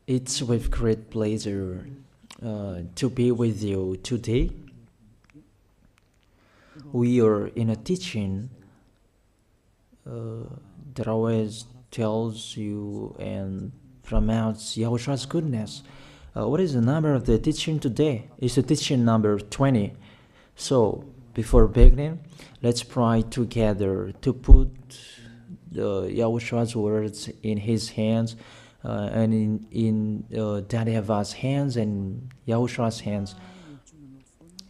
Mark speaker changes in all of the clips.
Speaker 1: It's with great pleasure to be with you today. We are in a teaching that always tells you and promotes Yahushua's goodness. What is the number of the teaching today? It's the teaching number 20. So, before beginning, let's pray together to put Yahushua's words in his hands and in Daddy Yahvah's hands and Yahushua's hands.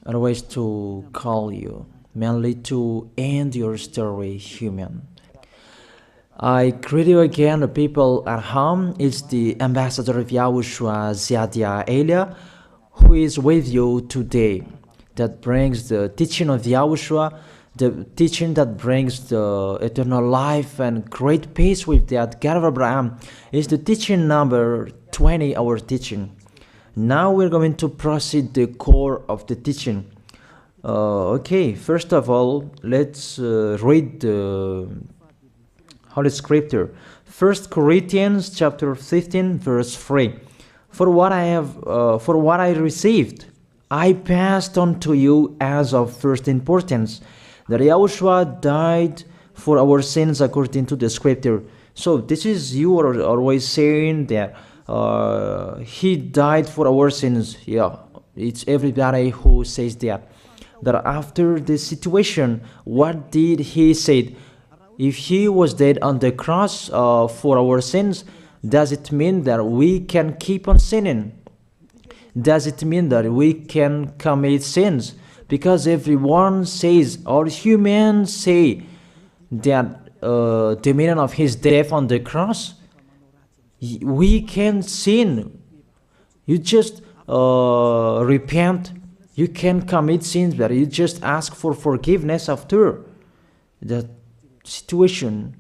Speaker 1: Otherwise, to call you, mainly to end your story human. I greet you again, the people at home. It's the ambassador of Yahushua, Ziadia Elia, who is with you today. That brings the teaching of Yahushua, the teaching that brings the eternal life and great peace with that God of Abraham. Is the teaching number 20, our teaching. Now we're going to proceed the core of the teaching. Okay, first of all, let's read the Holy Scripture. 1 Corinthians chapter 15, verse 3. For what I received, I passed on to you as of first importance, that Yahushua died for our sins according to the Scripture. So this is, you are always saying that he died for our sins. Yeah, it's everybody who says that. That after the situation, what did he say? If he was dead on the cross for our sins, does it mean that we can keep on sinning? Does it mean that we can commit sins? Because everyone says, or humans say, that the meaning of his death on the cross, we can sin. You just repent. You can commit sins, but you just ask for forgiveness after that situation.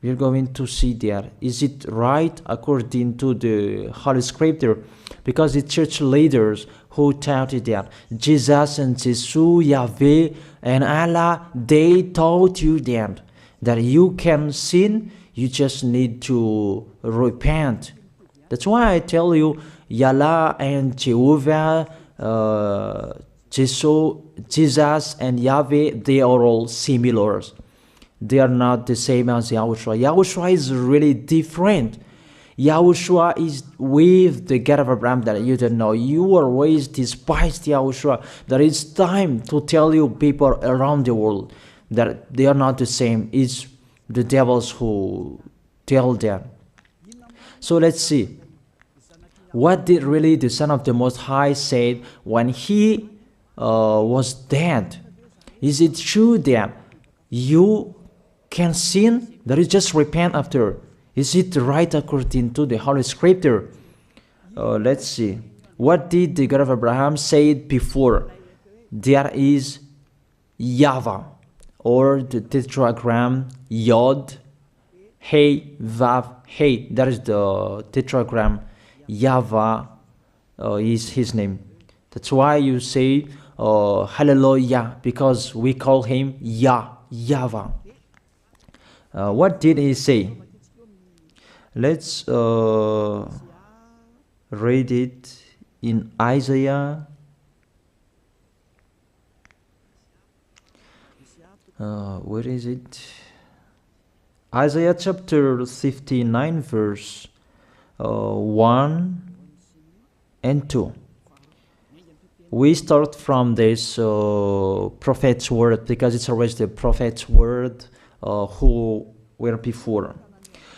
Speaker 1: We're going to see there. Is it right according to the Holy Scripture? Because the church leaders who taught it that Jesus and Jesus, Yahweh and Allah, they taught you that you can sin, you just need to repent. That's why I tell you, Yahlah and Jehovah, Jesus and Yahweh, they are all similar. They are not the same as Yahushua. Yahushua is really different. Yahushua is with the God of Abraham that you don't know. You always despised Yahushua. There is time to tell you people around the world that they are not the same. It's the devils who tell them. So let's see. What did really the Son of the Most High say when he was dead? Is it true that you can sin? That is just repent after. Is it right according to the Holy Scripture? Let's see. What did the God of Abraham say before? There is YAHVAH, or the tetragram Yod, Hey, Vav, Hey. That is the tetragram. YAHVAH is his name. That's why you say Hallelujah, because we call him YAHVAH. What did he say? Let's read it in Isaiah. Where is it? Isaiah chapter 59, verse 1 and 2. We start from this prophet's word, because it's always the prophet's word who were before.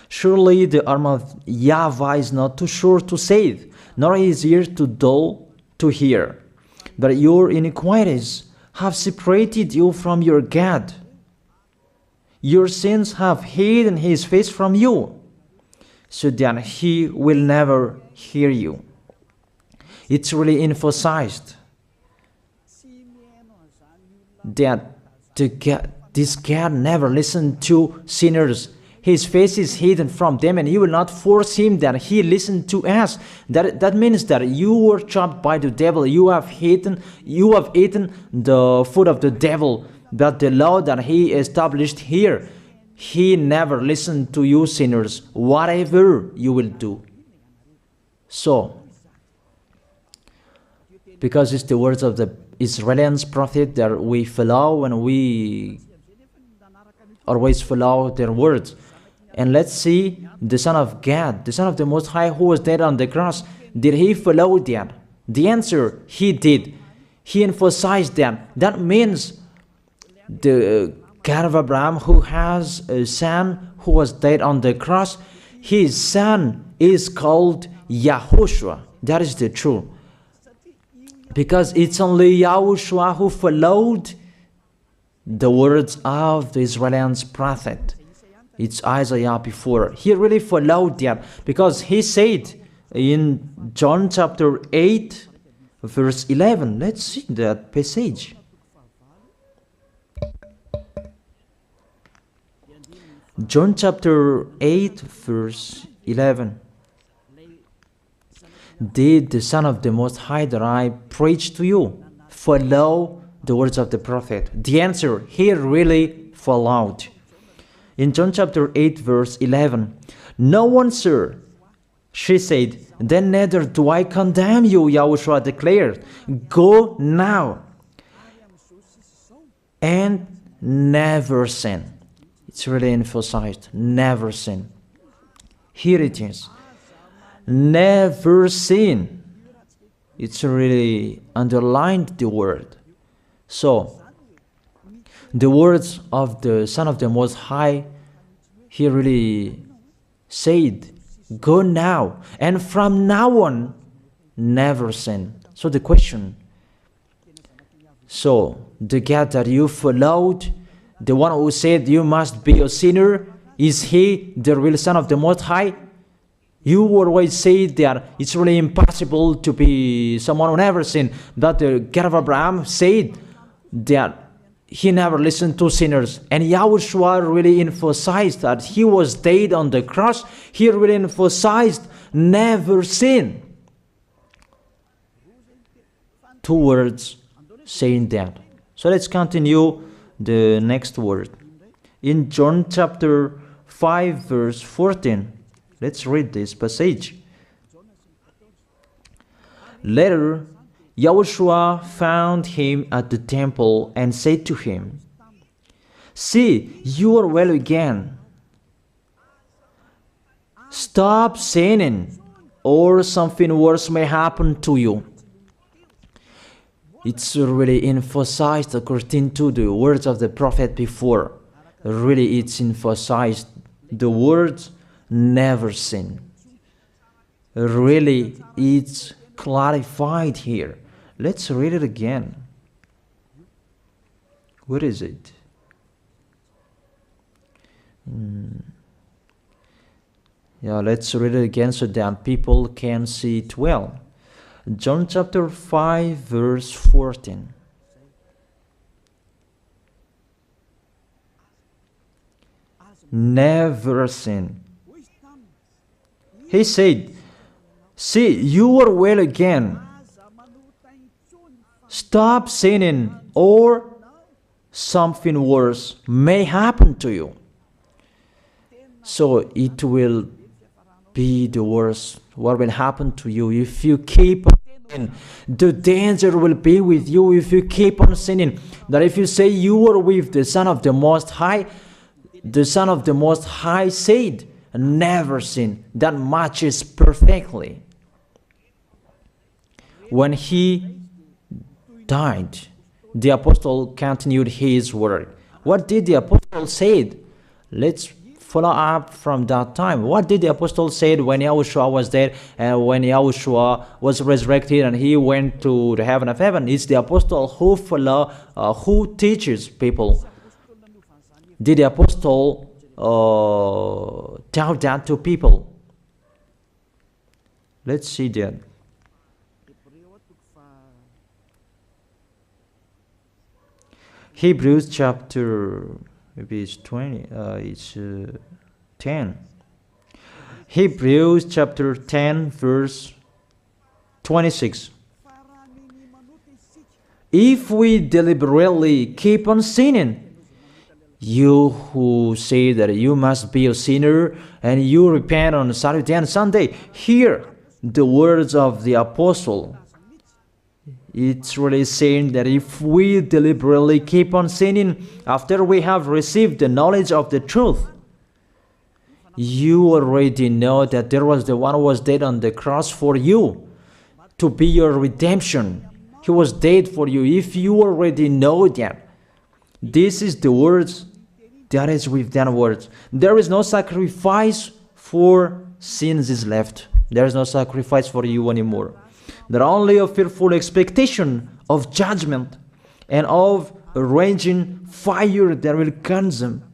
Speaker 1: Surely the arm of YAHVAH is not too short to save, nor his ear too dull to hear. But your iniquities have separated you from your God. Your sins have hidden his face from you, so that he will never hear you. It's really emphasized that this God never listened to sinners. His face is hidden from them, and you will not force him that he listened to us. That means that you were trapped by the devil. You have eaten the food of the devil. But the law that he established here, he never listened to you sinners, whatever you will do. So, because it's the words of the Israelians prophet that we follow, and we always follow their words. And let's see the Son of God, the Son of the Most High, who was dead on the cross. Did he follow that? The answer, he did. He emphasized that. That means the God of Abraham, who has a son who was dead on the cross, his son is called YAHOSHUAH. That is the truth. Because it's only YAHOSHUAH who followed the words of the Israelians prophet. It's Isaiah before. He really followed that, because he said in John chapter 8, verse 11. Let's see that passage. John chapter 8, verse 11. Did the Son of the Most High that I preach to you follow the words of the prophet? The answer, he really followed. In John chapter 8, verse 11, "No one, sir," she said, "then neither do I condemn you," YAHOSHUAH declared. "Go now and never sin." It's really emphasized, never sin. Here it is. Never sin. It's really underlined the word. So, the words of the Son of the Most High, he really said, go now, and from now on, never sin. So the question, so the God that you followed, the one who said you must be a sinner, is he the real Son of the Most High? You always say that it's really impossible to be someone who never sinned. That the God of Abraham said that he never listened to sinners. And YAHOSHUAH really emphasized that he was dead on the cross. He really emphasized never sin. Two words saying that. So let's continue the next word. In John chapter 5, verse 14. Let's read this passage. Later, YAHOSHUAH found him at the temple and said to him, "See, you are well again. Stop sinning, or something worse may happen to you." It's really emphasized according to the words of the prophet before. Really, it's emphasized the words never sin. Really, it's clarified here. Let's read it again. What is it? Yeah, let's read it again so that people can see it well. John chapter 5, verse 14. Never sin. He said, "See, you are well again. Stop sinning, or something worse may happen to you." So it will be the worst. What will happen to you if you keep on sinning? The danger will be with you if you keep on sinning. That if you say you are with the Son of the Most High, the Son of the Most High said, never sin. That matches perfectly. When he died, the apostle continued his word. What did the apostle say? Let's follow up from that time. What did the apostle say when YAHOSHUAH was dead and when YAHOSHUAH was resurrected and he went to the heaven of heaven? It's the apostle who teaches people. Did the apostle tell that to people? Let's see that. Hebrews chapter, maybe it's 20, it's 10. Hebrews chapter 10, verse 26. If we deliberately keep on sinning, you who say that you must be a sinner and you repent on Saturday and Sunday, here the words of the apostle. It's really saying that if we deliberately keep on sinning after we have received the knowledge of the truth, you already know that there was the one who was dead on the cross for you to be your redemption. He was dead for you. If you already know that, this is the words that is with that words. There is no sacrifice for sins is left. There is no sacrifice for you anymore. There are only a fearful expectation of judgment and of a raging fire that will consume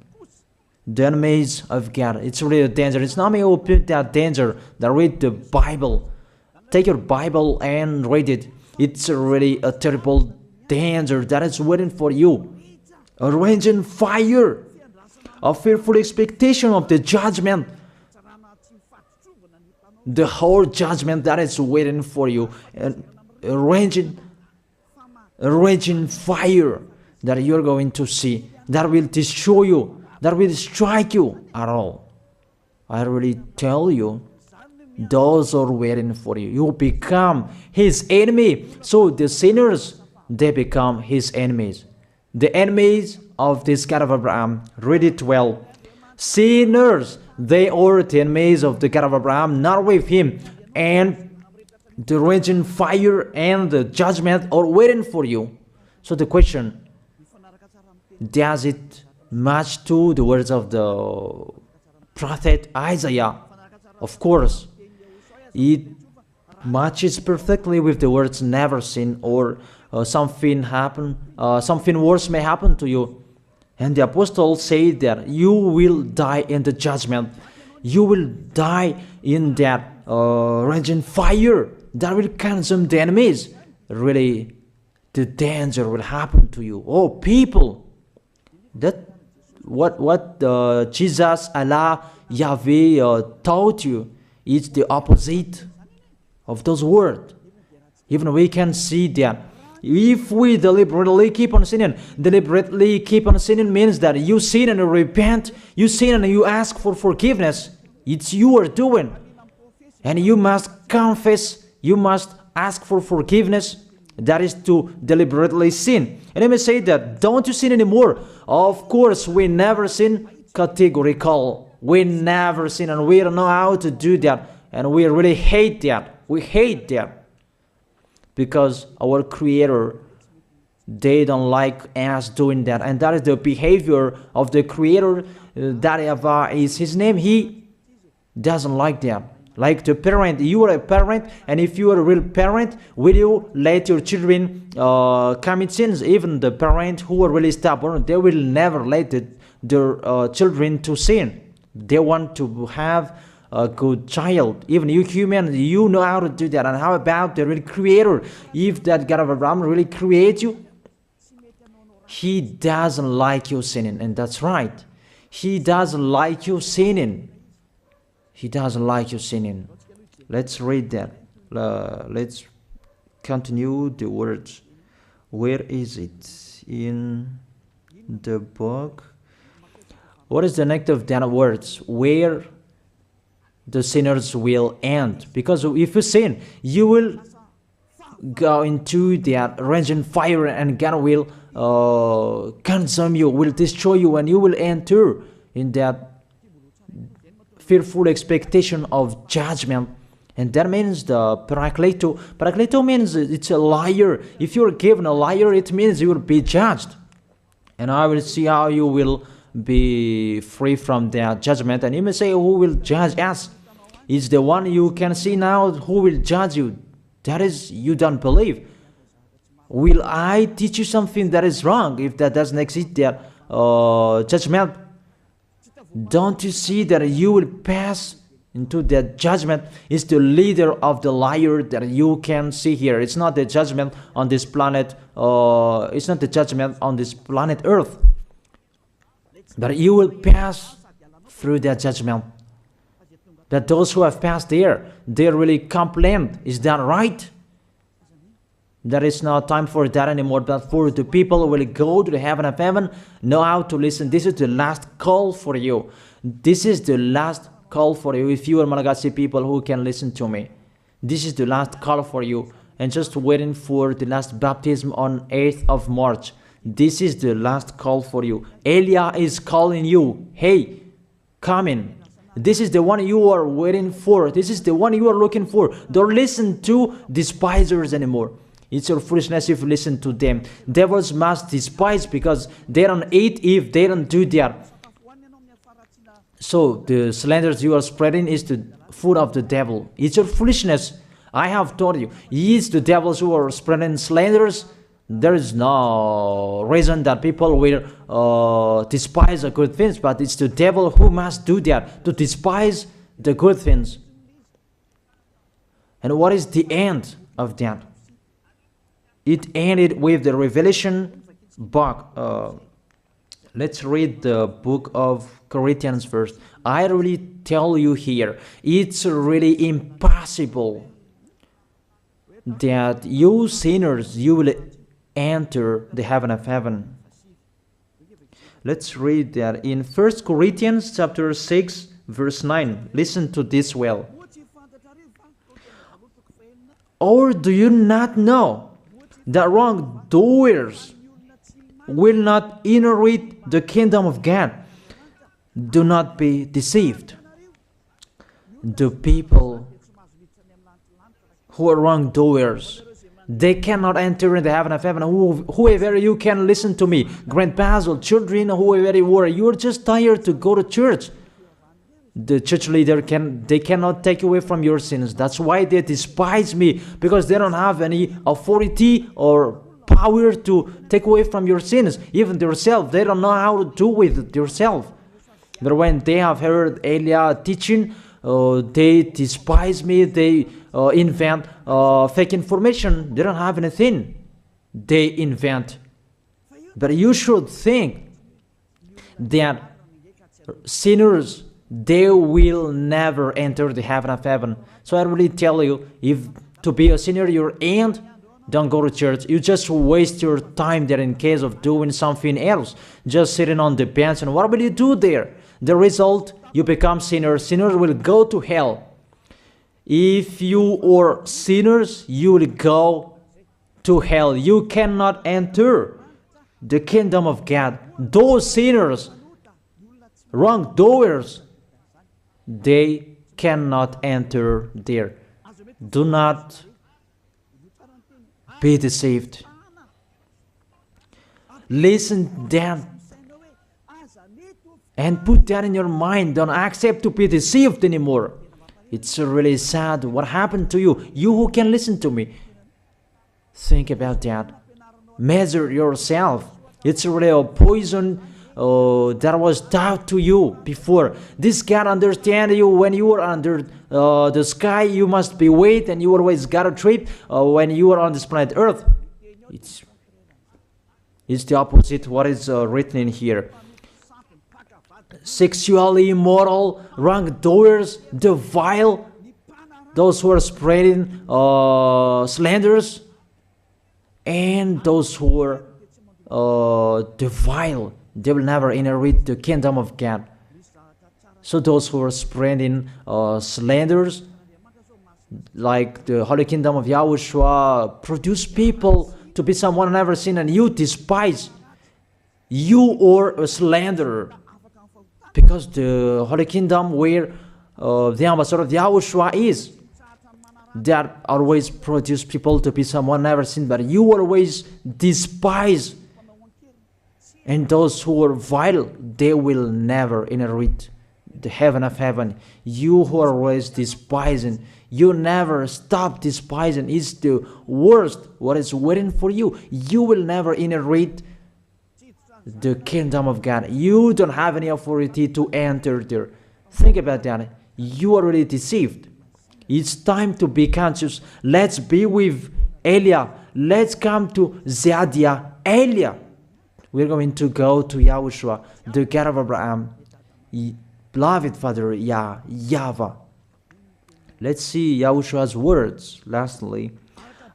Speaker 1: the enemies of God. It's really a danger. It's not me who put that danger that read the Bible. Take your Bible and read it. It's really a terrible danger that is waiting for you. A raging fire, a fearful expectation of the judgment. The whole judgment that is waiting for you, and a raging fire that you're going to see, that will destroy you, that will strike you at all. I really tell you, those are waiting for you. You become his enemy. So the sinners, they become his enemies. The enemies of this God of Abraham. Read it well. Sinners, they are the enemies of the God of Abraham, not with him. And the raging fire and the judgment are waiting for you. So the question, does it match to the words of the prophet Isaiah? Of course. It matches perfectly with the words never sin, or something worse may happen to you. And the apostle said that you will die in the judgment. You will die in that raging fire that will consume the enemies. Really, the danger will happen to you. Oh, people, that what Jesus, Allah, Yahweh taught you is the opposite of those words. Even we can see that. If we deliberately keep on sinning means that you sin and you repent, you sin and you ask for forgiveness. It's you are doing. And you must confess, you must ask for forgiveness. That is to deliberately sin. And I may say that, don't you sin anymore? Of course, we never sin. Categorical. We never sin, and we don't know how to do that. And we really hate that. We hate that. Because our Creator, they don't like us doing that. And that is the behavior of the Creator. That YAHVAH is his name. He doesn't like that. Like the parent, you are a parent, and if you are a real parent, will you let your children commit sins? Even the parents who are really stubborn, they will never let their children to sin. They want to have a good child. Even you human, you know how to do that. And how about the real Creator? If that God of Abraham really creates you, he doesn't like you sinning. And that's right. He doesn't like you sinning. He doesn't like you sinning. Let's read that. Let's continue the words. Where is it? In the book. What is the next of that words? Where the sinners will end. Because if you sin, you will go into that raging fire, and God will consume you, will destroy you, and you will enter in that fearful expectation of judgment. And that means the parakleto. Parakleto means it's a liar. If you're given a liar, it means you will be judged. And I will see how you will be free from that judgment. And you may say, who will judge us? It's the one you can see now who will judge you. That is, you don't believe. Will I teach you something that is wrong if that doesn't exist, that judgment? Don't you see that you will pass into that judgment? It's the leader of the liar that you can see here. It's not the judgment on this planet. It's not the judgment on this planet Earth. But you will pass through that judgment. That those who have passed there, they really complain. Is that right? There is no time for that anymore, but for the people who will go to the heaven of heaven, know how to listen. This is the last call for you. This is the last call for you. If you are Malagasy people who can listen to me, This is the last call for you. And just waiting for the last baptism on 8th of March. This is the last call for you. Elia is calling you. Hey, come in. This is the one you are waiting for. This is the one you are looking for. Don't listen to despisers anymore. It's your foolishness if you listen to them. Devils must despise because they don't eat if they don't do that. So the slanders you are spreading is the food of the devil. It's your foolishness. I have told you, it's the devils who are spreading slanders. There is no reason that people will despise the good things, but it's the devil who must do that, to despise the good things. And what is the end of that? It ended with the Revelation book. Let's read the book of Corinthians first. I really tell you here, it's really impossible that you sinners, you will enter the heaven of heaven. Let's read that in 1 Corinthians chapter 6 verse 9. Listen to this well. Or do you not know that wrongdoers will not inherit the kingdom of God? Do not be deceived. The people who are wrongdoers, they cannot enter in the heaven of heaven. Whoever you can listen to me, grandpas or children, whoever you are, you're just tired to go to church. The church leader they cannot take away from your sins. That's why they despise me, because they don't have any authority or power to take away from your sins. Even themselves, they don't know how to do with themselves. But when they have heard Elia teaching, they despise me. They invent fake information. They don't have anything. They invent. But you should think that sinners, they will never enter the heaven of heaven. So I really tell you, if to be a sinner you're in, don't go to church. You just waste your time there in case of doing something else. Just sitting on the bench, and what will you do there? The result, you become sinners. Sinners will go to hell. If you are sinners, you will go to hell. You cannot enter the kingdom of God. Those sinners, wrongdoers, they cannot enter there. Do not be deceived. Listen then and put that in your mind. Don't accept to be deceived anymore. It's really sad what happened to you. You who can listen to me, think about that. Measure yourself. It's really a poison that was taught to you before. This God understand you when you are under the sky. You must be wait, and you always got a trip when you are on this planet Earth. It's the opposite what is written in here. Sexually immoral, wrongdoers, the vile, those who are spreading slanders, and those who are the vile, they will never inherit the kingdom of God. So those who are spreading slanders, like the Holy Kingdom of YAHOSHUAH, produce people to be someone never seen, and you despise. You are a slanderer. Because the Holy Kingdom where the ambassador of YAHOSHUAH is, that always produce people to be someone never seen, but you always despise. And those who are vile, they will never inherit the heaven of heaven. You who are always despising, you never stop despising. It's the worst what is waiting for you. You will never inherit the kingdom of God. You don't have any authority to enter there. Think about that. You are already deceived. It's time to be conscious. Let's be with Elia. Let's come to Zadiah. Elia. We're going to go to YAHOSHUAH, the God of Abraham, beloved Father YAHVAH. Let's see YAHOSHUAH's words. Lastly,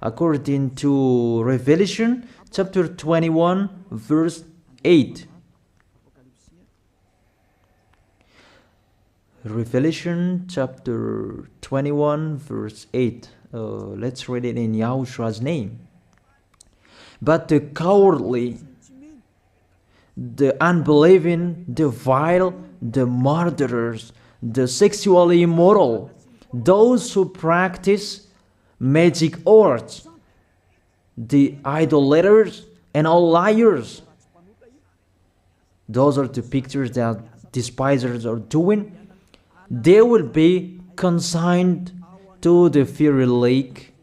Speaker 1: according to Revelation chapter 21 verse 8. Revelation chapter 21 verse 8. Let's read it in Yahoshua's name. But the cowardly, the unbelieving, the vile, the murderers, the sexually immoral, those who practice magic arts, the idolaters, and all liars. Those are the pictures that despisers are doing. They will be consigned to the fiery lake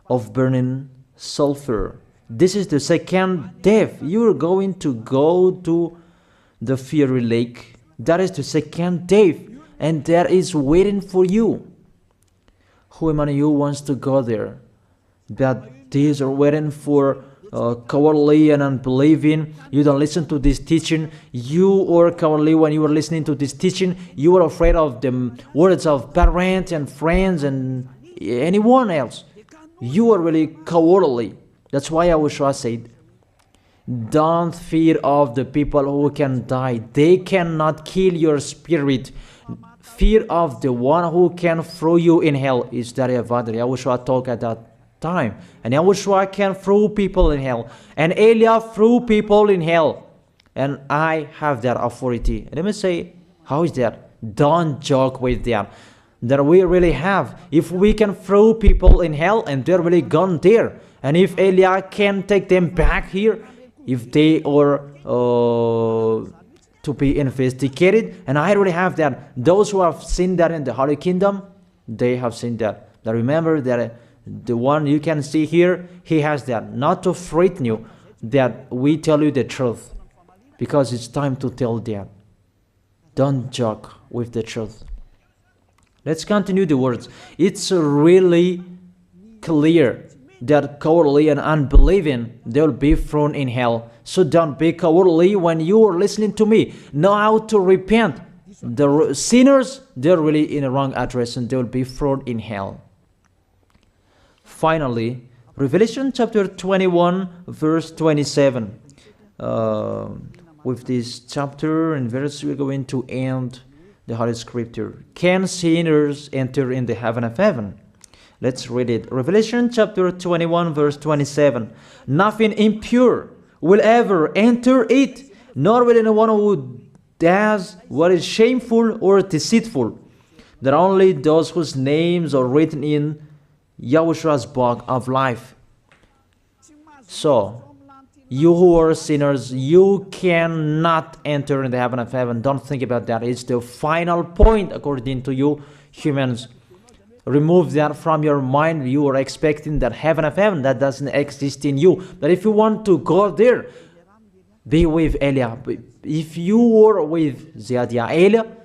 Speaker 1: of burning sulfur. This is the second death. You are going to go to the fiery lake. That is the second death, and that is waiting for you. Who among you wants to go there? But these are waiting for cowardly and unbelieving. You don't listen to this teaching. You are cowardly when you are listening to this teaching. You are afraid of the words of parents and friends and anyone else. You are really cowardly. That's why YAHOSHUAH said, don't fear of the people who can die. They cannot kill your spirit. Fear of the one who can throw you in hell. Is that YAHOSHUAH talked at that time. And YAHOSHUAH can throw people in hell. And Elijah threw people in hell. And I have that authority. Let me say, how is that? Don't joke with that. That we really have. If we can throw people in hell and they're really gone there. And if Elijah can take them back here, if they are to be investigated, and I already have that. Those who have seen that in the Holy Kingdom, they have seen that. Now remember that the one you can see here, he has that. Not to frighten you, that we tell you the truth, because it's time to tell that. Don't joke with the truth. Let's continue the words. It's really clear that cowardly and unbelieving, they will be thrown in hell. So don't be cowardly when you are listening to me. Know how to repent. The sinners, they're really in the wrong address and they will be thrown in hell. Finally, Revelation chapter 21, verse 27. With this chapter and verse, we're going to end the Holy Scripture. Can sinners enter in the heaven of heaven? Let's read it. Revelation chapter 21, verse 27. Nothing impure will ever enter it, nor will anyone who does what is shameful or deceitful. That only those whose names are written in YAHOSHUAH's book of life. So, you who are sinners, you cannot enter in the heaven of heaven. Don't think about that. It's the final point according to you humans. Remove that from your mind. You are expecting that heaven of heaven that doesn't exist in you. But if you want to go there, be with Elia. If you are with Elia,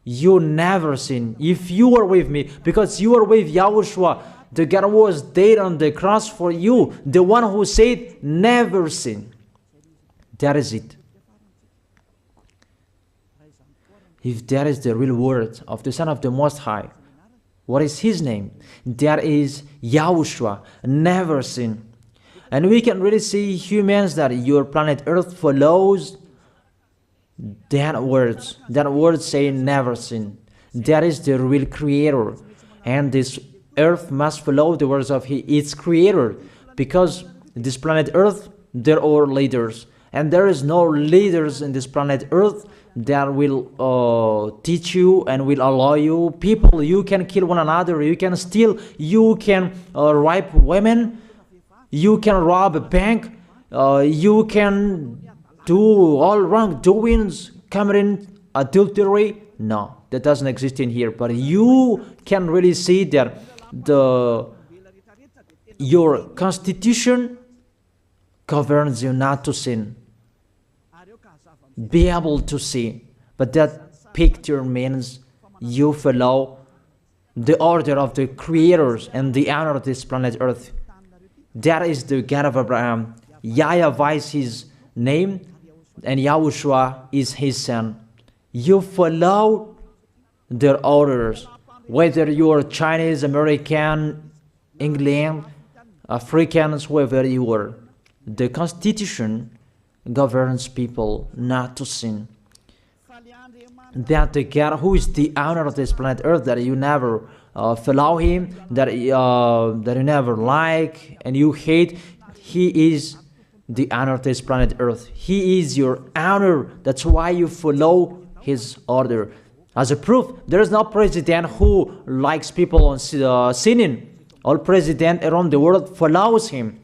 Speaker 1: you never sin. If you are with me, because you are with YAHOSHUAH, the God was dead on the cross for you, the one who said never sin. That is it. If that is the real word of the Son of the Most High, what is his name? That is YAHOSHUAH, never sin. And we can really see humans that your planet Earth follows that words. That word saying never sin. That is the real creator. And this Earth must follow the words of its creator. Because this planet Earth, there are leaders. And there is no leaders in this planet Earth that will teach you and will allow you. People, you can kill one another, you can steal, you can rape women, you can rob a bank, you can do all wrongdoings, committing adultery. No, that doesn't exist in here. But you can really see that your constitution governs you not to sin. Be able to see. But that picture means you follow the order of the creators and the honor of this planet Earth. That is the God of Abraham. YAHVAH is his name, and YAHOSHUAH is his son. You follow their orders. Whether you are Chinese, American, England, Africans, whoever you are. The Constitution governs people not to sin. That the God who is the owner of this planet Earth, that you never follow him, that you never like and you hate, he is the owner of this planet Earth. He is your owner. That's why you follow his order. As a proof, there is no president who likes people on sinning. All president around the world follows him.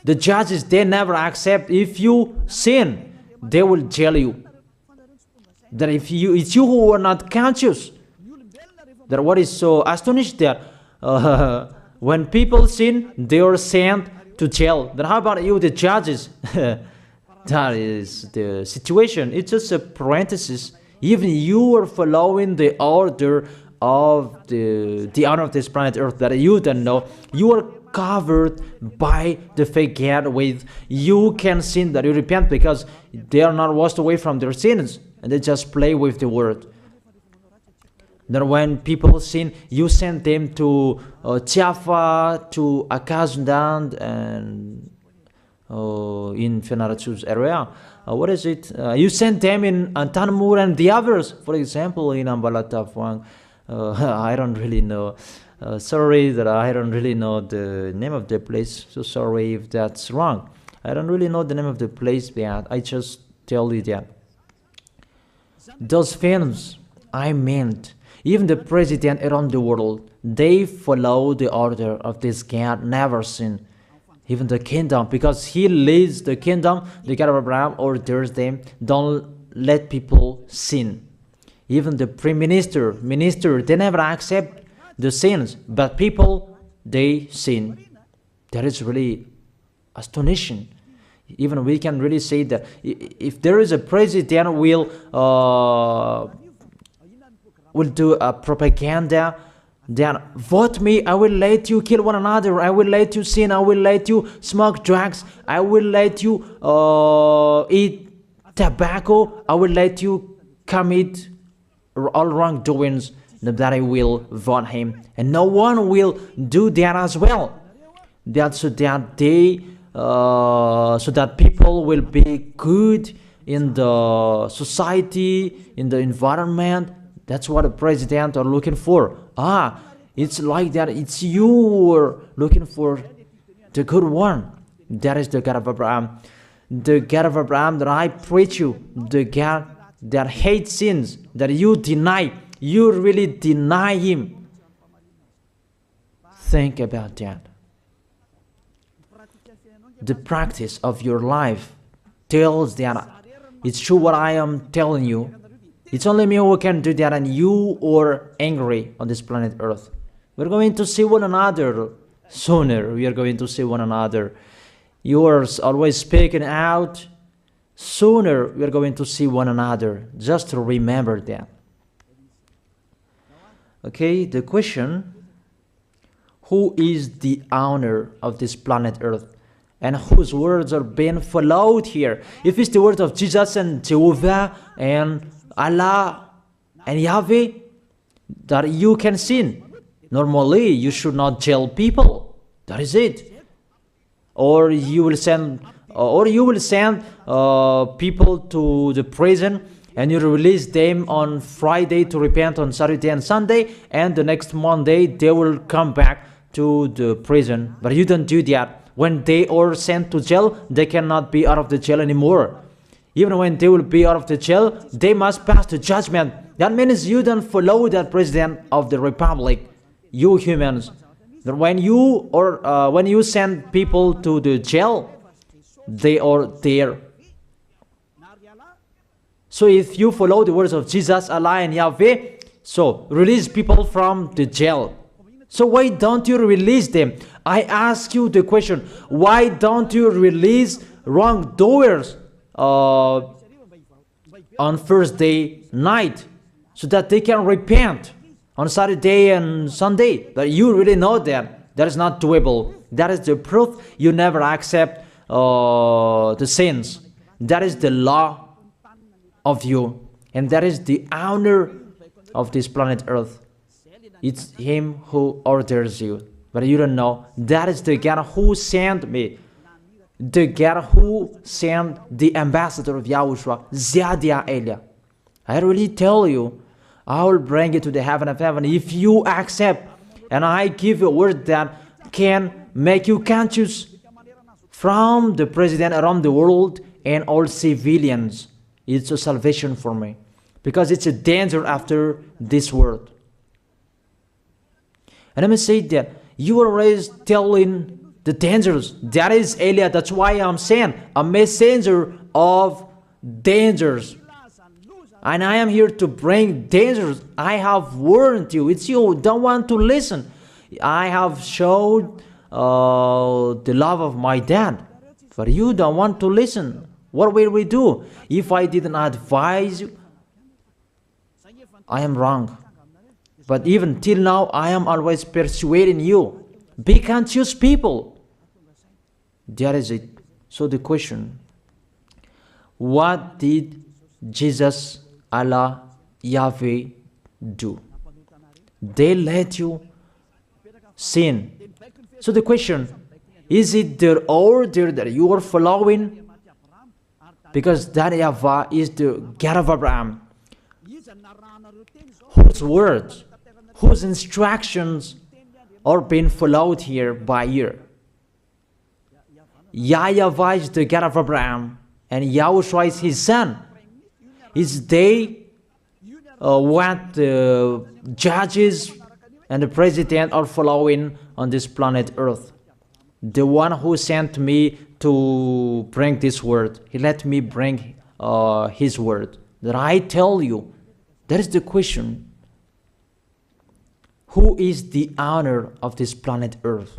Speaker 1: The judges, they never accept. If you sin, they will jail you. That if it's you who are not conscious. That what is so astonished that when people sin, they are sent to jail. Then how about you, the judges? That is the situation. It's just a parenthesis. Even you are following the order of the owner of this planet Earth that you don't know. You are covered by the fake God with you can sin, that you repent, because they are not washed away from their sins and they just play with the word. Then when people sin, you send them to YAHVAH, to Akazundand, and in Fenarachu's area. What is it? You send them in Tanmur and the others. For example, in Ambalatafwang. I don't really know. Sorry that I don't really know the name of the place. So sorry if that's wrong. I don't really know the name of the place, but I just tell you that. Those films, I meant, even the president around the world, they follow the order of this God, never sin. Even the kingdom, because he leads the kingdom, the God of Abraham orders them, don't let people sin. Even the prime minister, they never accept the sins, but people, they sin. That is really astonishing. Even we can really say that if there is a president will do a propaganda, then vote me, I will let you kill one another, I will let you sin, I will let you smoke drugs, I will let you eat tobacco, I will let you commit all wrongdoings, that I will vote him. And no one will do that as well. That's so that they so that people will be good in the society, in the environment. That's what the president are looking for. It's like that. It's you who are looking for the good one. That is the God of Abraham. The God of Abraham that I preach you. The God that hates sins, that you deny. You really deny him. Think about that. The practice of your life tells that it's true what I am telling you. It's only me who can do that, and you are angry on this planet Earth. We're going to see one another sooner. We are going to see one another. You are always speaking out. Sooner we are going to see one another. Just to remember that. Okay, the question, who is the owner of this planet Earth? And whose words are being followed here? If it's the word of Jesus and Jehovah and Allah and Yahweh, that you can sin. Normally, you should not jail people. That is it. Or you will send, people to the prison, and you release them on Friday to repent on Saturday and Sunday, and the next Monday they will come back to the prison. But you don't do that. When they are sent to jail, they cannot be out of the jail anymore. Even when they will be out of the jail, they must pass the judgment. That means you don't follow that president of the republic, you humans. When you send people to the jail, they are there. So if you follow the words of Jesus, Allah and Yahweh, so release people from the jail. So why don't you release them? I ask you the question, why don't you release wrongdoers on Thursday night so that they can repent on Saturday and Sunday? But you really know that that is not doable. That is the proof you never accept the sins. That is the law of you, and that is the owner of this planet Earth. It's him who orders you, but you don't know. That is the God who sent me, the God who sent the ambassador of Yahushua, Zadia Elia. I really tell you, I will bring you to the heaven of heaven if you accept. And I give you a word that can make you conscious from the president around the world and all civilians. It's a salvation for me, because it's a danger after this world. And let me say that you are always telling the dangers. That is Elia. That's why I'm saying a messenger of dangers. And I am here to bring dangers. I have warned you. It's you who don't want to listen. I have showed the love of my dad, but you don't want to listen. What will we do? If I didn't advise you, I am wrong. But even till now, I am always persuading you. Be conscious people. That is it. So the question, what did Jesus, Allah, Yahweh do? They let you sin. So the question, is it their order that you are following? Because that YAHVAH is the God of Abraham, whose words, whose instructions are being followed here by year. YAHVAH is the God of Abraham, and YAHOSHUAH is his son. Is they what the judges and the president are following on this planet Earth. The one who sent me to bring this word, he let me bring his word. That I tell you, that is the question. Who is the owner of this planet Earth?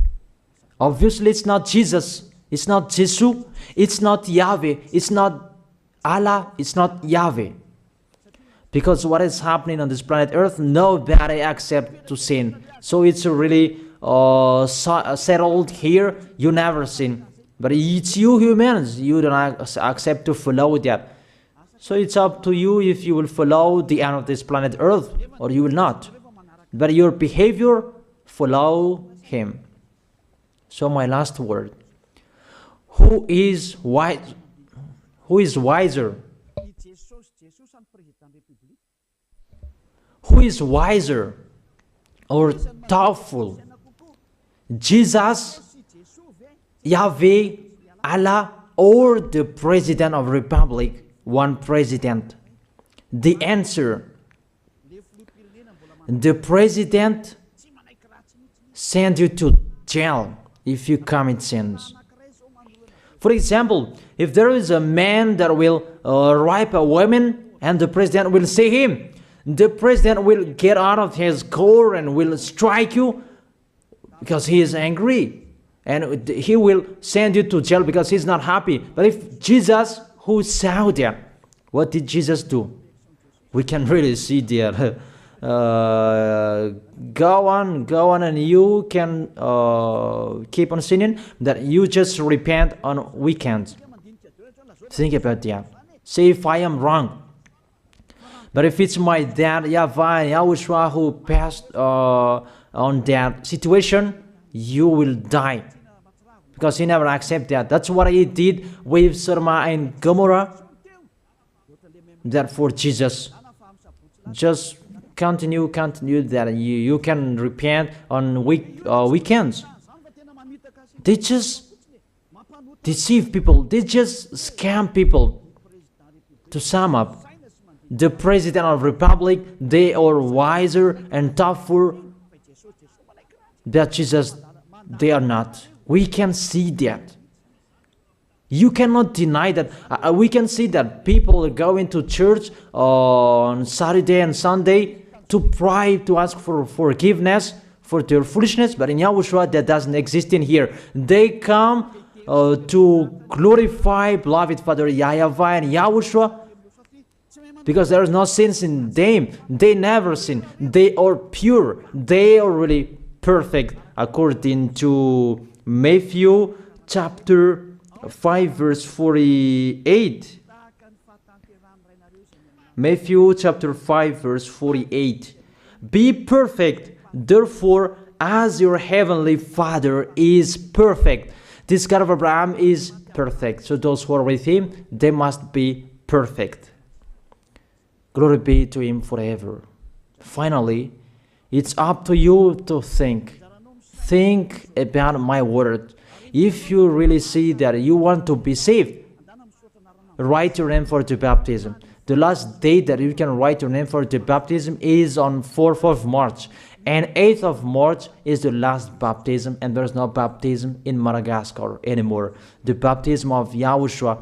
Speaker 1: Obviously, it's not Jesus. It's not Jesus. It's not Yahweh. It's not Allah. It's not Yahweh. Because what is happening on this planet Earth, nobody accepts to sin. So it's really settled here. You never sin. But it's you humans. You don't accept to follow that. So it's up to you if you will follow the end of this planet Earth or you will not. But your behavior, follow him. So my last word. Who is wise? Who is wiser? Who is wiser or doubtful? Jesus, Yahweh, Allah, or the President of Republic, one president? The answer, the president sends you to jail if you commit sins. For example, if there is a man that will rape a woman and the president will see him, the president will get out of his car and will strike you because he is angry. And he will send you to jail because he's not happy. But if Jesus, who saw that, what did Jesus do? We can really see that. Go on, and you can keep on sinning, that you just repent on weekends. Think about that. See if I am wrong. But if it's my dad, YAHVAH, YAHOSHUAH, who passed on that situation, you will die. Because he never accepted that. That's what he did with Sodom and Gomorrah. Therefore, Jesus, just continue that you can repent on weekends. They just deceive people. They just scam people. To sum up, the President of the Republic, they are wiser and tougher than Jesus. They are not. We can see that. You cannot deny that. We can see that people are going to church on Saturday and Sunday to pray, to ask for forgiveness for their foolishness. But in YAHOSHUAH, that doesn't exist in here. They come to glorify beloved Father YAHVAH and YAHOSHUAH, because there is no sins in them. They never sin. They are pure. They are really perfect, according to Matthew chapter 5 verse 48. Matthew chapter 5 verse 48. Be perfect, therefore, as your heavenly Father is perfect. This God of Abraham is perfect. So those who are with him, they must be perfect. Glory be to him forever. Finally, it's up to you to think. Think about my word. If you really see that you want to be saved, write your name for the baptism. The last date that you can write your name for the baptism is on 4th of March. And 8th of March is the last baptism, and there's no baptism in Madagascar anymore. The baptism of Yahushua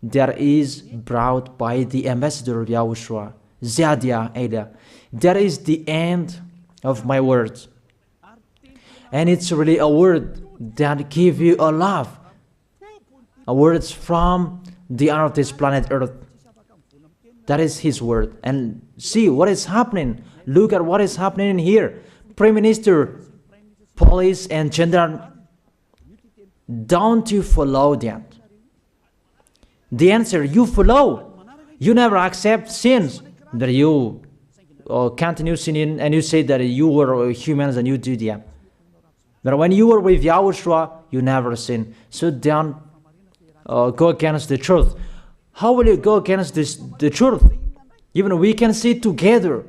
Speaker 1: that is brought by the ambassador of Yahushua, Zadia Elia. That is the end of my words. And it's really a word that gives you a love. A word from the honor of this planet Earth. That is his word. And see what is happening. Look at what is happening here. Prime Minister, police and gendarme, don't you follow that? The answer, you follow. You never accept sins. That you continue sinning and you say that you were humans and you do that. But when you were with Yahushua, you never sin. So don't go against the truth. How will you go against the truth? Even we can see together.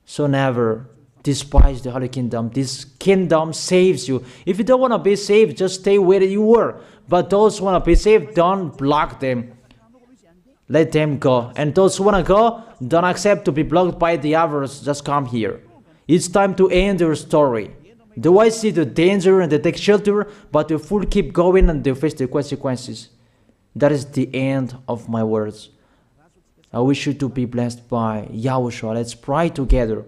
Speaker 1: So never despise the Holy Kingdom. This kingdom saves you. If you don't want to be saved, just stay where you were. But those who want to be saved, don't block them. Let them go. And those who want to go, don't accept to be blocked by the others. Just come here. It's time to end your story. Do I see the danger and they take shelter, but the fool keep going and they face the consequences? That is the end of my words. I wish you to be blessed by Yahushua. Let's pray together.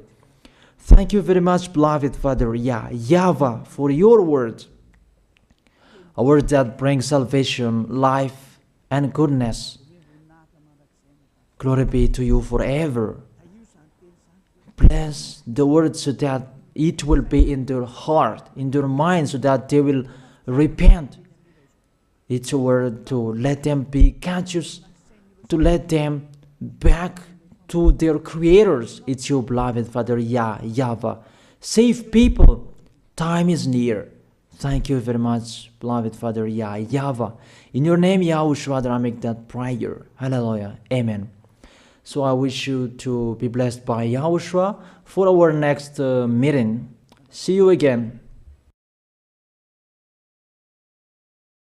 Speaker 1: Thank you very much, beloved Father YAHVAH, for your word. A word that brings salvation, life, and goodness. Glory be to you forever. Bless the word so that it will be in their heart, in their mind, so that they will repent. It's a word to let them be conscious, to let them back to their creators. It's your beloved Father YAHVAH. Save people. Time is near. Thank you very much, beloved Father YAHVAH. In your name, Yahushua, that I make that prayer. Hallelujah. Amen. So I wish you to be blessed by Yahushua for our next meeting. See you again.